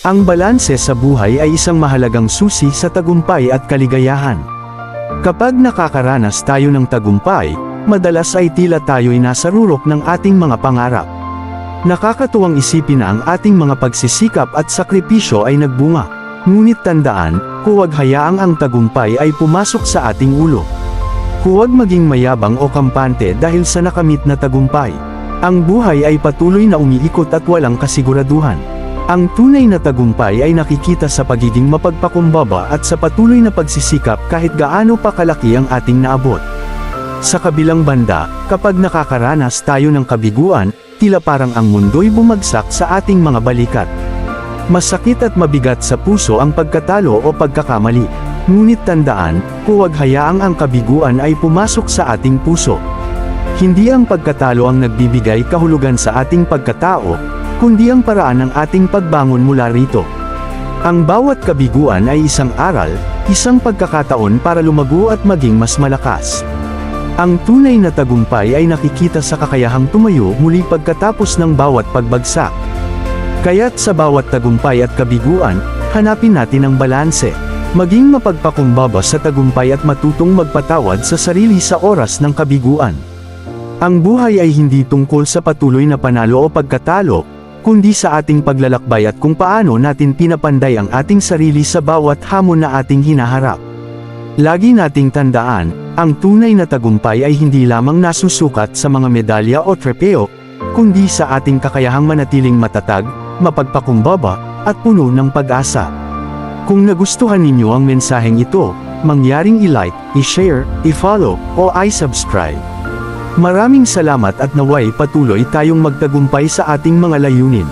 Ang balanse sa buhay ay isang mahalagang susi sa tagumpay at kaligayahan. Kapag nakakaranas tayo ng tagumpay, madalas ay tila tayo'y nasa rurok ng ating mga pangarap. Nakakatuwang isipin na ang ating mga pagsisikap at sakripisyo ay nagbunga. Ngunit tandaan, huwag hayaang ang tagumpay ay pumasok sa ating ulo. Huwag maging mayabang o kampante dahil sa nakamit na tagumpay. Ang buhay ay patuloy na umiikot at walang kasiguraduhan. Ang tunay na tagumpay ay nakikita sa pagiging mapagpakumbaba at sa patuloy na pagsisikap kahit gaano pa kalaki ang ating naabot. Sa kabilang banda, kapag nakakaranas tayo ng kabiguan, tila parang ang mundo'y bumagsak sa ating mga balikat. Masakit at mabigat sa puso ang pagkatalo o pagkakamali. Ngunit tandaan, huwag hayaang ang kabiguan ay pumasok sa ating puso. Hindi ang pagkatalo ang nagbibigay kahulugan sa ating pagkatao, kundi ang paraan ng ating pagbangon mula rito. Ang bawat kabiguan ay isang aral, isang pagkakataon para lumago at maging mas malakas. Ang tunay na tagumpay ay nakikita sa kakayahang tumayo muli pagkatapos ng bawat pagbagsak. Kaya't sa bawat tagumpay at kabiguan, hanapin natin ang balanse. Maging mapagpakumbaba sa tagumpay at matutong magpatawad sa sarili sa oras ng kabiguan. Ang buhay ay hindi tungkol sa patuloy na panalo o pagkatalo, kundi sa ating paglalakbay at kung paano natin pinapanday ang ating sarili sa bawat hamon na ating hinaharap. Lagi nating tandaan, ang tunay na tagumpay ay hindi lamang nasusukat sa mga medalya o trepeo, kundi sa ating kakayahang manatiling matatag, mapagpakumbaba, at puno ng pag-asa. Kung nagustuhan ninyo ang mensaheng ito, mangyaring i-like, i-share, i-follow, o i-subscribe. Maraming salamat at naway patuloy tayong magtagumpay sa ating mga layunin.